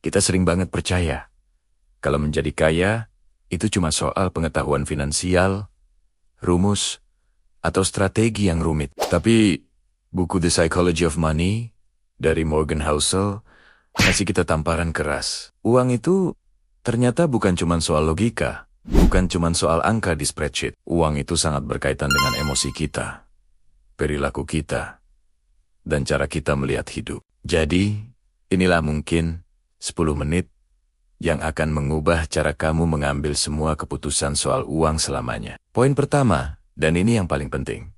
Kita sering banget percaya kalau menjadi kaya itu cuma soal pengetahuan finansial, rumus, atau strategi yang rumit. Tapi buku The Psychology of Money dari Morgan Housel ngasih kita tamparan keras. Uang itu ternyata bukan cuma soal logika, bukan cuma soal angka di spreadsheet. Uang itu sangat berkaitan dengan emosi kita, perilaku kita, dan cara kita melihat hidup. Jadi, inilah mungkin 10 menit yang akan mengubah cara kamu mengambil semua keputusan soal uang selamanya. Poin pertama, dan ini yang paling penting.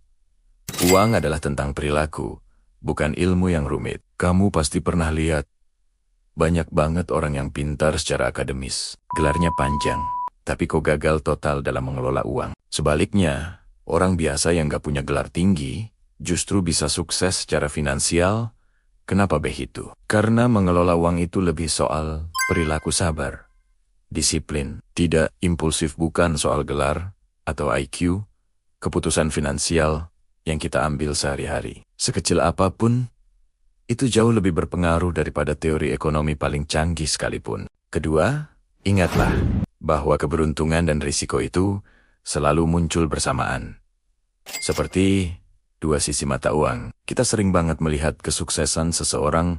Uang adalah tentang perilaku, bukan ilmu yang rumit. Kamu pasti pernah lihat banyak banget orang yang pintar secara akademis. Gelarnya panjang, tapi kok gagal total dalam mengelola uang. Sebaliknya, orang biasa yang gak punya gelar tinggi justru bisa sukses secara finansial. Kenapa begitu? Karena mengelola uang itu lebih soal perilaku sabar, disiplin, tidak impulsif, bukan soal gelar atau IQ, keputusan finansial yang kita ambil sehari-hari. Sekecil apapun, itu jauh lebih berpengaruh daripada teori ekonomi paling canggih sekalipun. Kedua, ingatlah bahwa keberuntungan dan risiko itu selalu muncul bersamaan. Seperti dua sisi mata uang. Kita sering banget melihat kesuksesan seseorang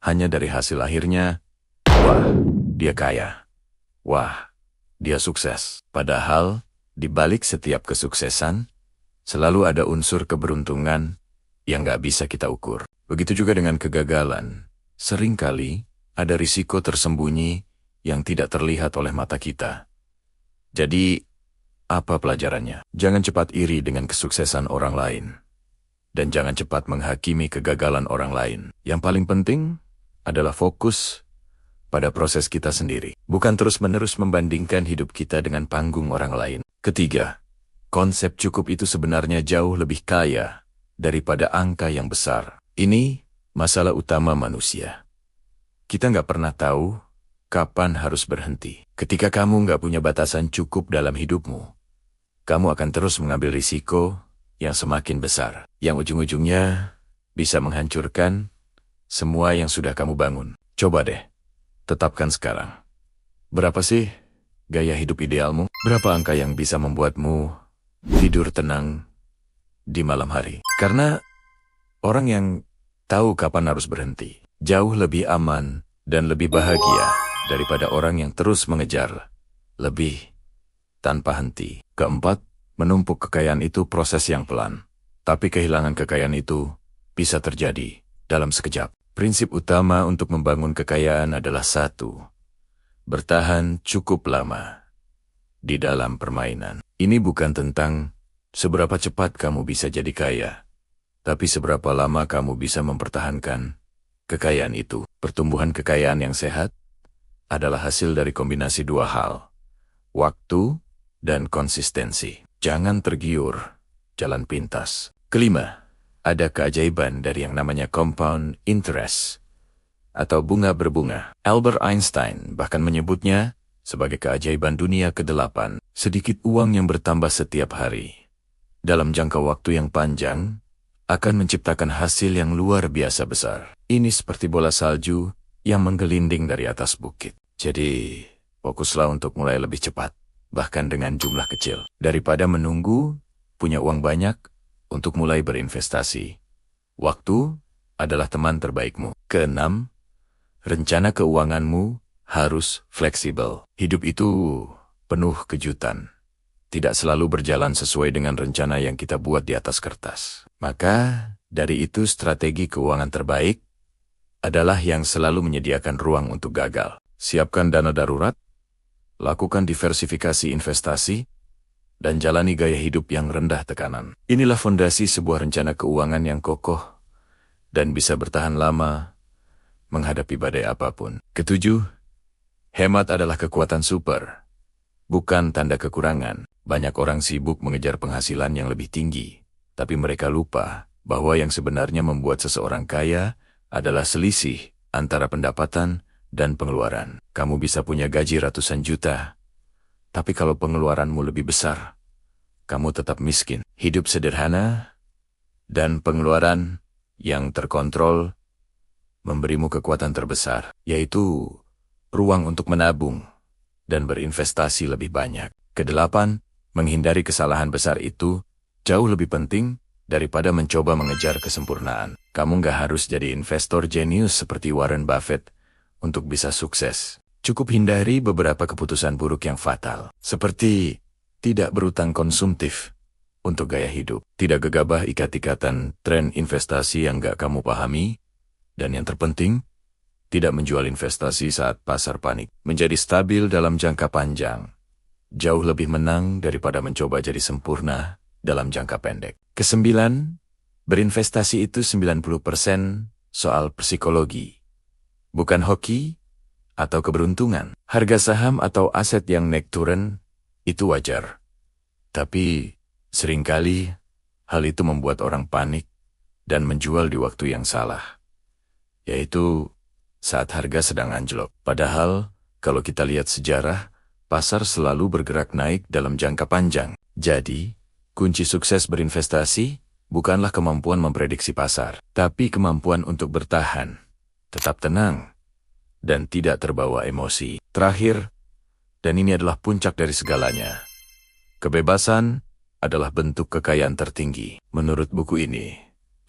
hanya dari hasil akhirnya. Wah, dia kaya. Wah, dia sukses. Padahal, di balik setiap kesuksesan, selalu ada unsur keberuntungan yang gak bisa kita ukur. Begitu juga dengan kegagalan. Seringkali ada risiko tersembunyi yang tidak terlihat oleh mata kita. Jadi, apa pelajarannya? Jangan cepat iri dengan kesuksesan orang lain. Dan jangan cepat menghakimi kegagalan orang lain. Yang paling penting adalah fokus pada proses kita sendiri. Bukan terus-menerus membandingkan hidup kita dengan panggung orang lain. Ketiga, konsep cukup itu sebenarnya jauh lebih kaya daripada angka yang besar. Ini masalah utama manusia. Kita nggak pernah tahu kapan harus berhenti. Ketika kamu nggak punya batasan cukup dalam hidupmu, kamu akan terus mengambil risiko yang semakin besar, yang ujung-ujungnya bisa menghancurkan semua yang sudah kamu bangun. Coba deh, tetapkan sekarang. Berapa sih gaya hidup idealmu? Berapa angka yang bisa membuatmu tidur tenang di malam hari? Karena orang yang tahu kapan harus berhenti jauh lebih aman dan lebih bahagia daripada orang yang terus mengejar lebih tanpa henti. Keempat, menumpuk kekayaan itu proses yang pelan. Tapi kehilangan kekayaan itu bisa terjadi dalam sekejap. Prinsip utama untuk membangun kekayaan adalah satu, bertahan cukup lama di dalam permainan. Ini bukan tentang seberapa cepat kamu bisa jadi kaya, tapi seberapa lama kamu bisa mempertahankan kekayaan itu. Pertumbuhan kekayaan yang sehat adalah hasil dari kombinasi dua hal, waktu dan konsistensi. Jangan tergiur jalan pintas. Kelima, ada keajaiban dari yang namanya compound interest atau bunga berbunga. Albert Einstein bahkan menyebutnya sebagai keajaiban dunia ke-8. Sedikit uang yang bertambah setiap hari dalam jangka waktu yang panjang akan menciptakan hasil yang luar biasa besar. Ini seperti bola salju yang menggelinding dari atas bukit. Jadi, fokuslah untuk mulai lebih cepat, bahkan dengan jumlah kecil, daripada menunggu punya uang banyak untuk mulai berinvestasi. Waktu adalah teman terbaikmu. Keenam, rencana keuanganmu harus fleksibel. Hidup itu penuh kejutan. Tidak selalu berjalan sesuai dengan rencana yang kita buat di atas kertas. Maka, dari itu strategi keuangan terbaik adalah yang selalu menyediakan ruang untuk gagal. Siapkan dana darurat, lakukan diversifikasi investasi, dan jalani gaya hidup yang rendah tekanan. Inilah fondasi sebuah rencana keuangan yang kokoh dan bisa bertahan lama menghadapi badai apapun. Ketujuh, hemat adalah kekuatan super, bukan tanda kekurangan. Banyak orang sibuk mengejar penghasilan yang lebih tinggi, tapi mereka lupa bahwa yang sebenarnya membuat seseorang kaya adalah selisih antara pendapatan dan pengeluaran. Kamu bisa punya gaji ratusan juta, tapi kalau pengeluaranmu lebih besar, kamu tetap miskin. Hidup sederhana dan pengeluaran yang terkontrol memberimu kekuatan terbesar, yaitu ruang untuk menabung dan berinvestasi lebih banyak. Kedelapan, menghindari kesalahan besar itu jauh lebih penting daripada mencoba mengejar kesempurnaan. Kamu nggak harus jadi investor jenius seperti Warren Buffett untuk bisa sukses. Cukup hindari beberapa keputusan buruk yang fatal, seperti tidak berutang konsumtif untuk gaya hidup, tidak gegabah ikat-ikatan tren investasi yang nggak kamu pahami, dan yang terpenting, tidak menjual investasi saat pasar panik. Menjadi stabil dalam jangka panjang jauh lebih menang daripada mencoba jadi sempurna dalam jangka pendek. Kesembilan, berinvestasi itu 90% soal psikologi, bukan hoki atau keberuntungan. Harga saham atau aset yang naik turun itu wajar, tapi seringkali hal itu membuat orang panik dan menjual di waktu yang salah, yaitu saat harga sedang anjlok. Padahal, kalau kita lihat sejarah, pasar selalu bergerak naik dalam jangka panjang. Jadi, kunci sukses berinvestasi bukanlah kemampuan memprediksi pasar, tapi kemampuan untuk bertahan, tetap tenang, dan tidak terbawa emosi. Terakhir, dan ini adalah puncak dari segalanya, kebebasan adalah bentuk kekayaan tertinggi. Menurut buku ini,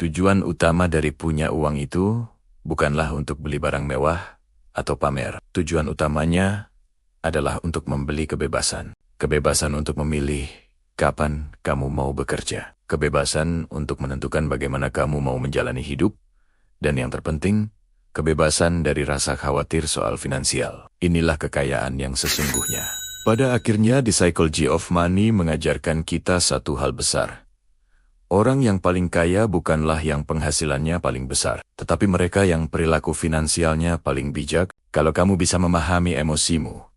tujuan utama dari punya uang itu bukanlah untuk beli barang mewah atau pamer. Tujuan utamanya adalah untuk membeli kebebasan. Kebebasan untuk memilih kapan kamu mau bekerja. Kebebasan untuk menentukan bagaimana kamu mau menjalani hidup. Dan yang terpenting, kebebasan dari rasa khawatir soal finansial. Inilah kekayaan yang sesungguhnya. Pada akhirnya, The Psychology of Money mengajarkan kita satu hal besar. Orang yang paling kaya bukanlah yang penghasilannya paling besar, tetapi mereka yang perilaku finansialnya paling bijak. Kalau kamu bisa memahami emosimu,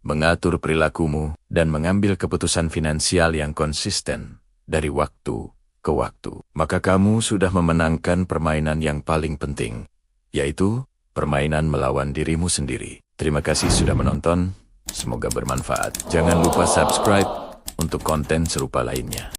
mengatur perilakumu, dan mengambil keputusan finansial yang konsisten dari waktu ke waktu, maka kamu sudah memenangkan permainan yang paling penting, yaitu permainan melawan dirimu sendiri. Terima kasih sudah menonton, semoga bermanfaat. Jangan lupa subscribe untuk konten serupa lainnya.